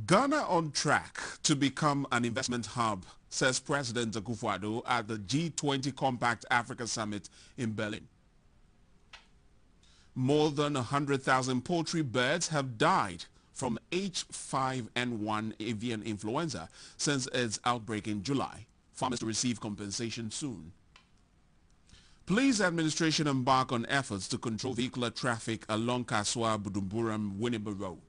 Ghana on track to become an investment hub, says President Akufo-Addo at the G20 Compact Africa Summit in Berlin. More than 100,000 poultry birds have died from H5N1 avian influenza since its outbreak in July. Farmers to receive compensation soon. Police administration embark on efforts to control vehicular traffic along Kaswa-Budumburam-Winneba Road.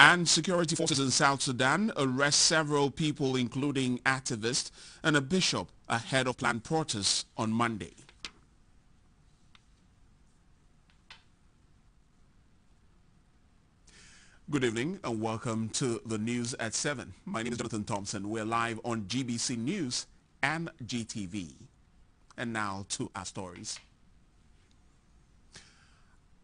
And security forces in South Sudan arrest several people, including activists and a bishop, ahead of planned protests on Monday. Good evening and welcome to the news at 7. My name is Jonathan Thompson. We're live on GBC News and GTV. And now to our stories.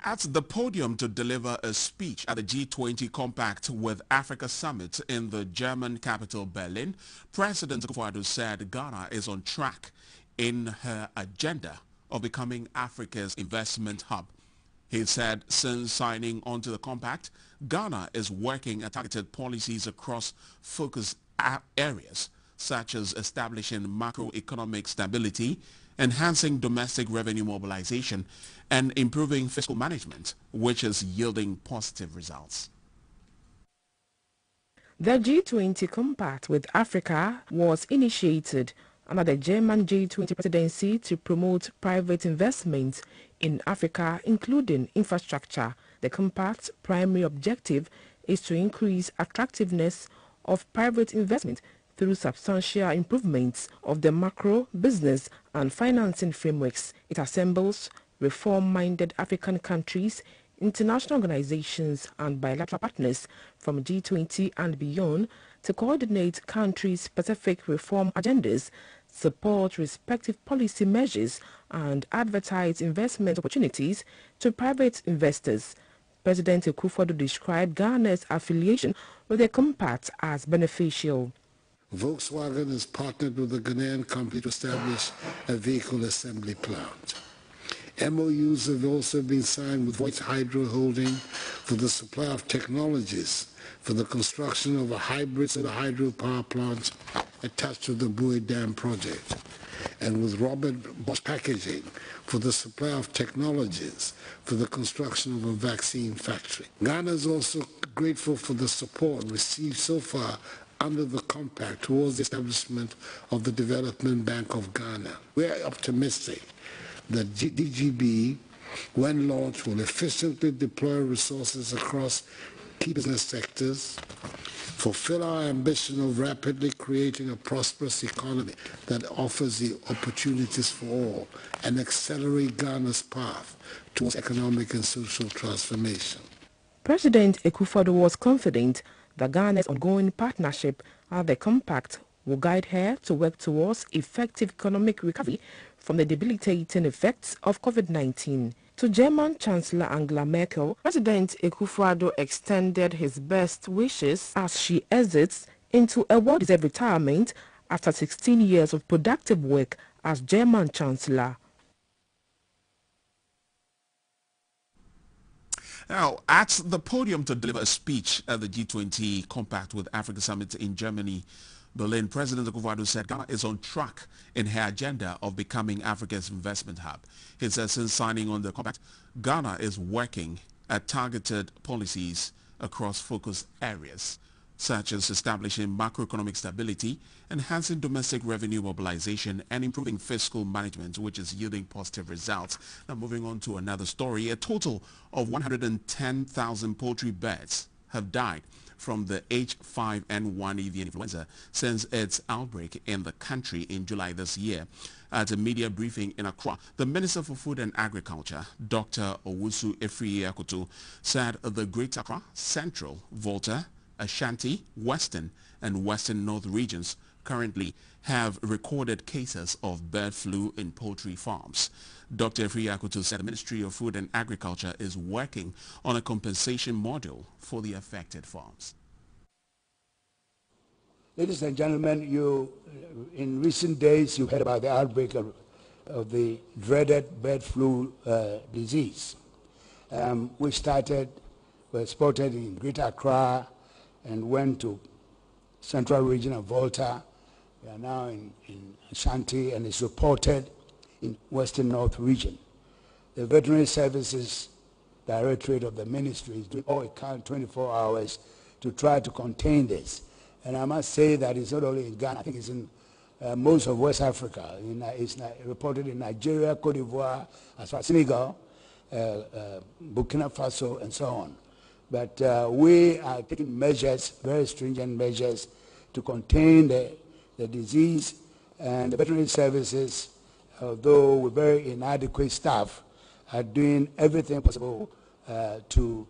At the podium to deliver a speech at the G20 Compact with Africa Summit in the German capital Berlin, President Akufo-Addo said Ghana is on track in her agenda of becoming Africa's investment hub. He said since signing onto the compact, Ghana is working at targeted policies across focus areas such as establishing macroeconomic stability, enhancing domestic revenue mobilization, and improving fiscal management, which is yielding positive results. The G20 Compact with Africa was initiated under the German G20 presidency to promote private investment in Africa, including infrastructure. The Compact's primary objective is to increase attractiveness of private investment through substantial improvements of the macro, business and financing frameworks. It assembles reform-minded African countries, international organizations and bilateral partners from G20 and beyond to coordinate country-specific reform agendas, support respective policy measures and advertise investment opportunities to private investors. President Akufo-Addo described Ghana's affiliation with the Compact as beneficial. Volkswagen has partnered with a Ghanaian company to establish a vehicle assembly plant. MOUs have also been signed with Voice Hydro Holding for the supply of technologies for the construction of a hybrid solar hydro power plant attached to the Bui Dam project, and with Robert Bosch Packaging for the supply of technologies for the construction of a vaccine factory. Ghana is also grateful for the support received so far under the compact towards the establishment of the Development Bank of Ghana. We are optimistic that DGB, when launched, will efficiently deploy resources across key business sectors, fulfill our ambition of rapidly creating a prosperous economy that offers the opportunities for all, and accelerate Ghana's path towards economic and social transformation. President Akufo-Addo was confident that Ghana's ongoing partnership at the Compact will guide her to work towards effective economic recovery from the debilitating effects of COVID-19. To German Chancellor Angela Merkel, President Akufo-Addo extended his best wishes as she exits into a well-deserved retirement after 16 years of productive work as German Chancellor. Now, at the podium to deliver a speech at the G20 Compact with Africa Summit in Germany, Berlin, President Akufo-Addo said Ghana is on track in her agenda of becoming Africa's investment hub. He said since signing on the compact, Ghana is working at targeted policies across focus areas, such as establishing macroeconomic stability, enhancing domestic revenue mobilization, and improving fiscal management, which is yielding positive results. Now, moving on to another story, a total of 110,000 poultry birds have died from the H5N1 avian influenza since its outbreak in the country in July this year. At a media briefing in Accra, the Minister for Food and Agriculture, Dr. Owusu Efriye-Akoto, said the Greater Accra, Central, Volta, Ashanti, Western and Western North regions currently have recorded cases of bird flu in poultry farms. Dr. Efriye-Akoto said the Ministry of Food and Agriculture is working on a compensation model for the affected farms. Ladies and gentlemen, in recent days you've heard about the outbreak of the dreaded bird flu disease. We were spotted in Greater Accra and went to Central Region of Volta. We are now in Ashanti, and it's reported in Western North Region. The Veterinary Services Directorate of the Ministry is doing all it can 24 hours to try to contain this. And I must say that it's not only in Ghana, I think it's in most of West Africa. It's reported in Nigeria, Cote d'Ivoire, as far as Senegal, Burkina Faso, and so on. But we are taking measures, very stringent measures, to contain the disease. And the veterinary services, although with very inadequate staff, are doing everything possible to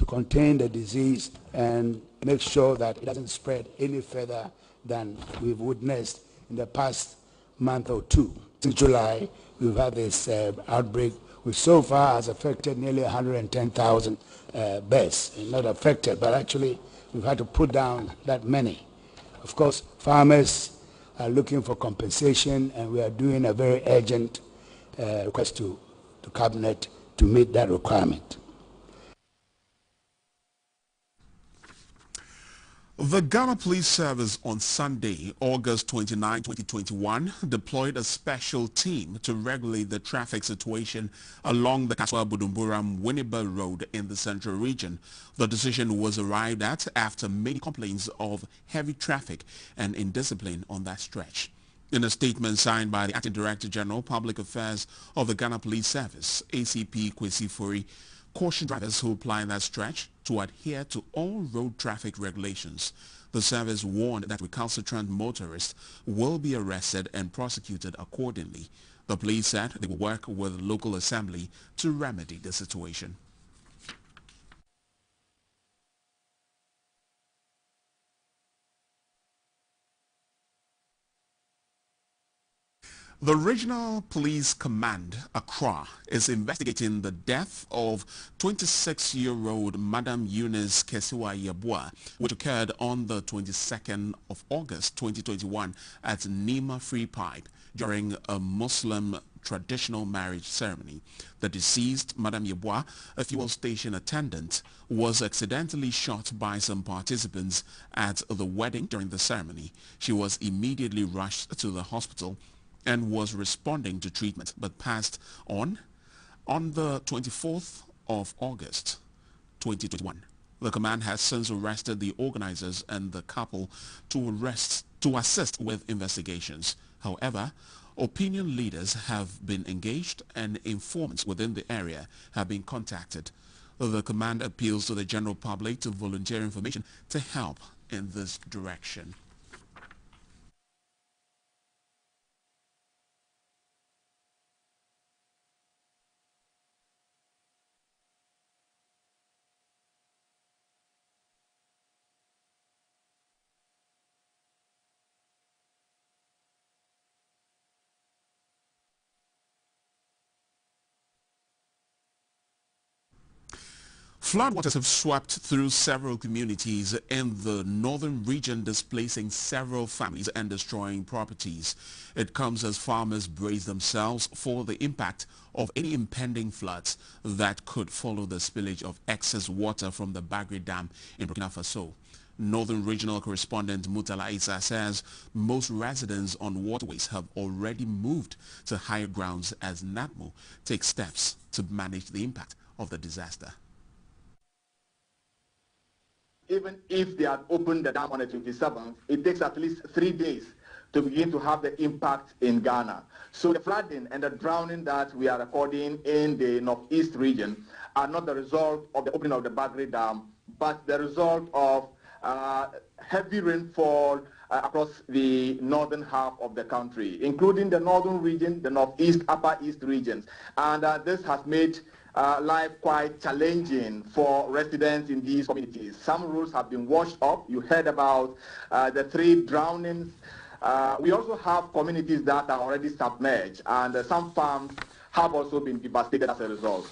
contain the disease and make sure that it doesn't spread any further than we've witnessed in the past month or two. Since July, we've had this outbreak, which so far has affected nearly 110,000 birds. Not affected, but actually we've had to put down that many. Of course, farmers are looking for compensation, and we are doing a very urgent request to Cabinet to meet that requirement. The Ghana Police Service on Sunday, August 29, 2021, deployed a special team to regulate the traffic situation along the Kaswa-Budumburam-Winneba Road in the Central Region. The decision was arrived at after many complaints of heavy traffic and indiscipline on that stretch. In a statement signed by the Acting Director General, Public Affairs of the Ghana Police Service, ACP Kwesi Fori, cautioned drivers who apply that stretch to adhere to all road traffic regulations. The service warned that recalcitrant motorists will be arrested and prosecuted accordingly. The police said they will work with the local assembly to remedy the situation. The Regional Police Command, Accra, is investigating the death of 26-year-old Madam Eunice Kesiwa Yabua, which occurred on the 22nd of August 2021 at Nima Free Pipe during a Muslim traditional marriage ceremony. The deceased, Madam Yabua, a fuel station attendant, was accidentally shot by some participants at the wedding during the ceremony. She was immediately rushed to the hospital and was responding to treatment, but passed on the 24th of August 2021. The command has since arrested the organizers and the couple to assist with investigations. However, opinion leaders have been engaged and informants within the area have been contacted. The command appeals to the general public to volunteer information to help in this direction. Floodwaters have swept through several communities in the northern region, displacing several families and destroying properties. It comes as farmers brace themselves for the impact of any impending floods that could follow the spillage of excess water from the Bagre Dam in Burkina Faso. Northern Regional Correspondent Mutala Isa says most residents on waterways have already moved to higher grounds as NATMO takes steps to manage the impact of the disaster. Even if they had opened the dam on the 27th, it takes at least 3 days to begin to have the impact in Ghana. So the flooding and the drowning that we are recording in the northeast region are not the result of the opening of the Bagre Dam, but the result of heavy rainfall across the northern half of the country, including the northern region, the northeast, upper east regions. And this has made life quite challenging for residents in these communities. Some roads have been washed up. You heard about the 3 drownings. We also have communities that are already submerged, and some farms have also been devastated as a result.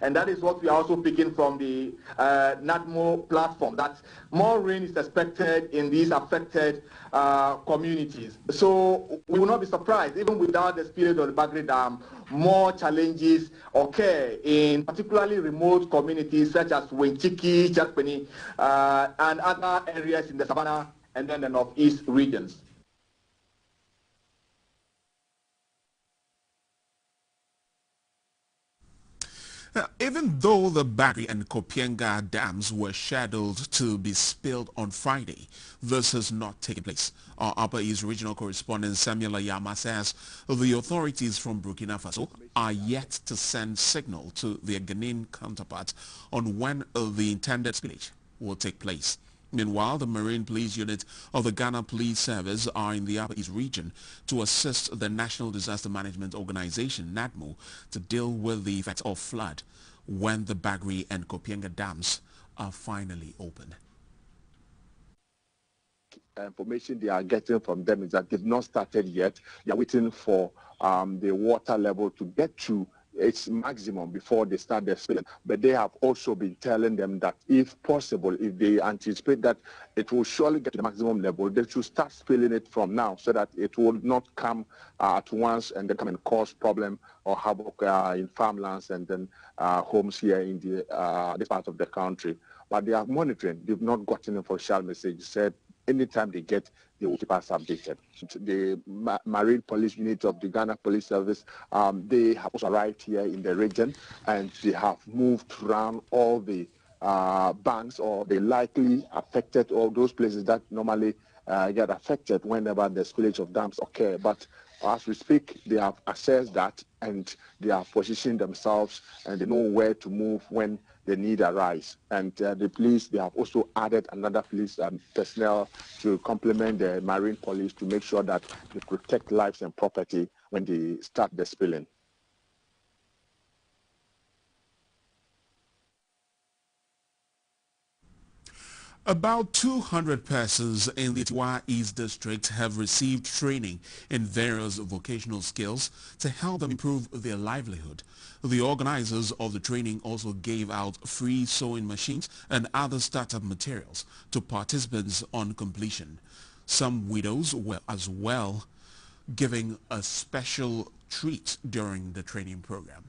And that is what we are also picking from the NADMO platform, that more rain is expected in these affected communities. So we will not be surprised, even without the spirit of the Bagri Dam, more challenges occur in particularly remote communities such as Wenchiki, Jakpeni, and other areas in the Savannah and then the Northeast regions. Even though the Bagri and Kopienga dams were scheduled to be spilled on Friday, this has not taken place. Our Upper East Regional Correspondent Samuel Ayama says the authorities from Burkina Faso are yet to send signal to their Ghanaian counterparts on when the intended spillage will take place. Meanwhile, the Marine Police Unit of the Ghana Police Service are in the Upper East region to assist the National Disaster Management Organization, NADMO, to deal with the effects of flood when the Bagri and Kopienga dams are finally open. Information they are getting from them is that they've not started yet. They are waiting for the water level to get to its maximum before they start their spilling. But they have also been telling them that if possible, if they anticipate that it will surely get to the maximum level, they should start spilling it from now so that it will not come at once and then come and cause problem or havoc in farmlands and then homes here in the this part of the country. But they are monitoring. They've not gotten an official message. Said anytime they get, they will keep us updated. The Marine Police Unit of the Ghana Police Service, they have also arrived here in the region and they have moved around all the banks or the likely affected, or those places that normally get affected whenever the spillage of dams occur. But as we speak, they have assessed that and they are positioning themselves and they know where to move when the need arise. And the police, they have also added another police personnel to complement the Marine Police to make sure that they protect lives and property when they start the spilling. About 200 persons in the Tiwa East District have received training in various vocational skills to help them improve their livelihood. The organizers of the training also gave out free sewing machines and other startup materials to participants on completion. Some widows were as well giving a special treat during the training program.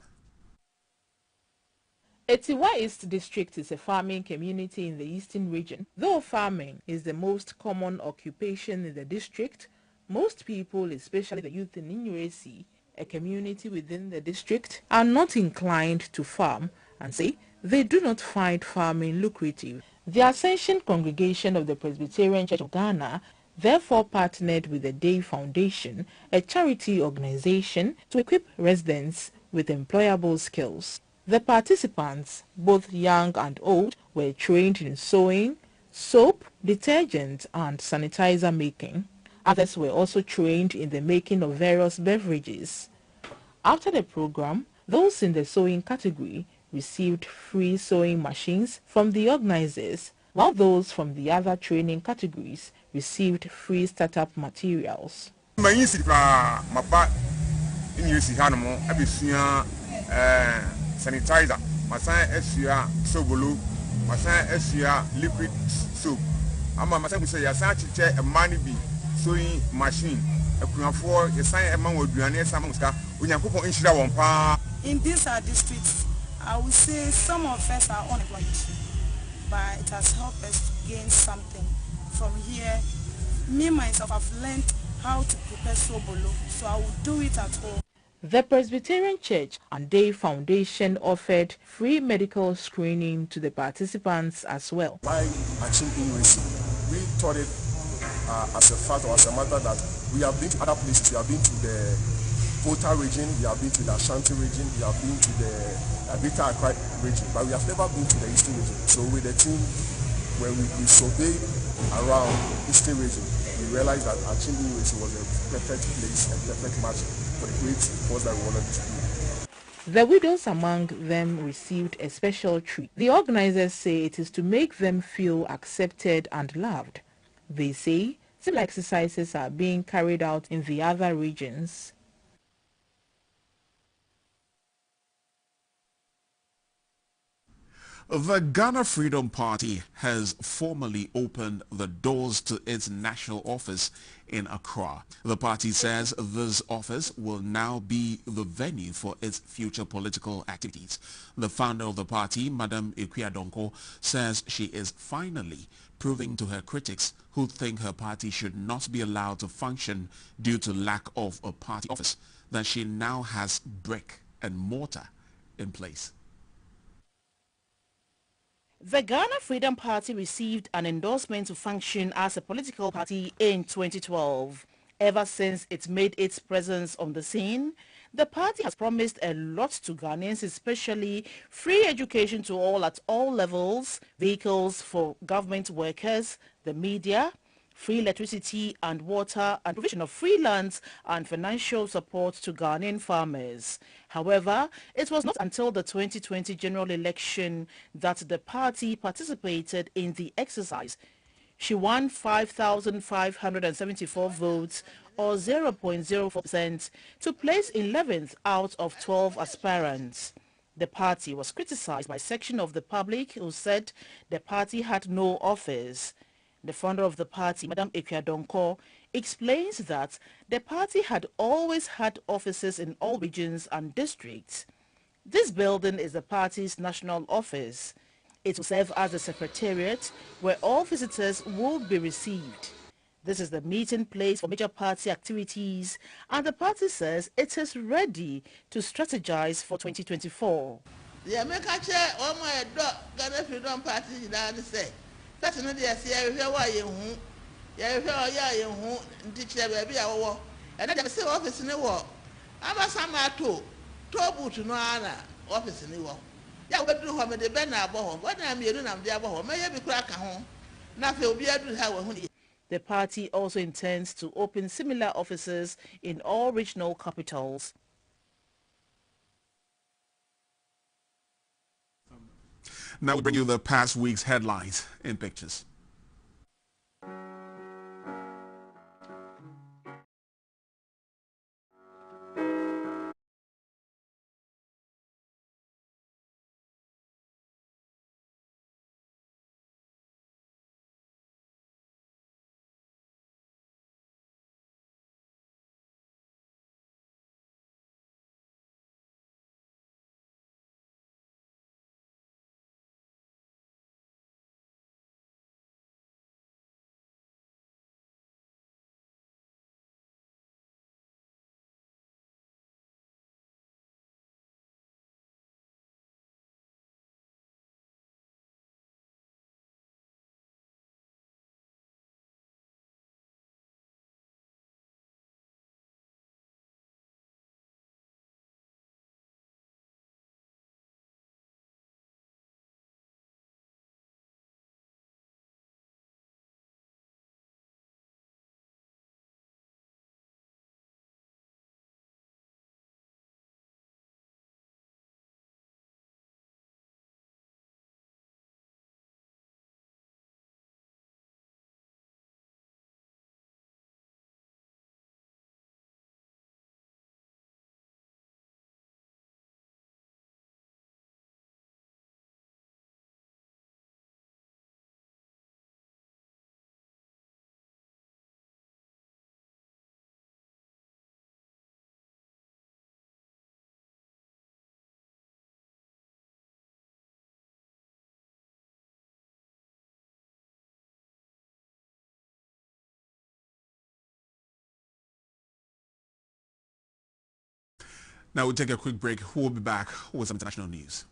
Tiwa East District is a farming community in the eastern region. Though farming is the most common occupation in the district, most people, especially the youth in Inuesi, a community within the district, are not inclined to farm and say they do not find farming lucrative. The Ascension Congregation of the Presbyterian Church of Ghana therefore partnered with the Day Foundation, a charity organization, to equip residents with employable skills. The participants, both young and old, were trained in sewing, soap, detergent and sanitizer making. Others were also trained in the making of various beverages. After the program, those in the sewing category received free sewing machines from the organizers, while those from the other training categories received free startup materials. Sanitizer, masan esua sobolo, masan esua liquid soap. Ama masan we say yasan chiche e mani bi sewing machine. Ekunafo yasan e man woduane yasan muska. Onyankopon inhira won pa. In this district, I would say some of us are unemployed, but it has helped us to gain something from here. Me myself have learned how to prepare sobolo, so I will do it at home. The Presbyterian Church and Day Foundation offered free medical screening to the participants as well. By Achim Inwesi, we thought it as a fact or as a matter that we have been to other places. We have been to the Volta region, we have been to the Ashanti region, we have been to the Greater Accra region, but we have never been to the Eastern region. So with the team, when we surveyed around the Eastern region, we realized that Achim Inwesi was a perfect place and perfect match for the great cause that we wanted to do. The widows among them received a special treat. The organizers say it is to make them feel accepted and loved. They say similar exercises are being carried out in the other regions. The Ghana Freedom Party has formally opened the doors to its national office in Accra. The party says this office will now be the venue for its future political activities. The founder of the party, Madam Ekweadonko, says she is finally proving to her critics who think her party should not be allowed to function due to lack of a party office that she now has brick and mortar in place. The Ghana Freedom Party received an endorsement to function as a political party in 2012. Ever since it made its presence on the scene, the party has promised a lot to Ghanaians, especially free education to all at all levels, vehicles for government workers, the media, free electricity and water, and provision of free lands and financial support to Ghanaian farmers. However, it was not until the 2020 general election that the party participated in the exercise. She won 5,574 votes, or 0.04%, to place 11th out of 12 aspirants. The party was criticized by a section of the public who said the party had no office. The founder of the party, Madam Ekweadonko, explains that the party had always had offices in all regions and districts. This building is the party's national office. It will serve as a secretariat where all visitors will be received. This is the meeting place for major party activities, and the party says it is ready to strategize for 2024. The American chair on my Ghana Freedom Party say, that's another year, why you who teacher baby our and I say office in the war. I'm a summer too, Tobu to no office in the war. Yeah, we do have the banner above. What I'm here doing, I'm there above. May I be crack at home? Nothing will be able to have. The party also intends to open similar offices in all regional capitals. Now we bring you the past week's headlines in pictures. Now we'll take a quick break. We'll be back with some international news.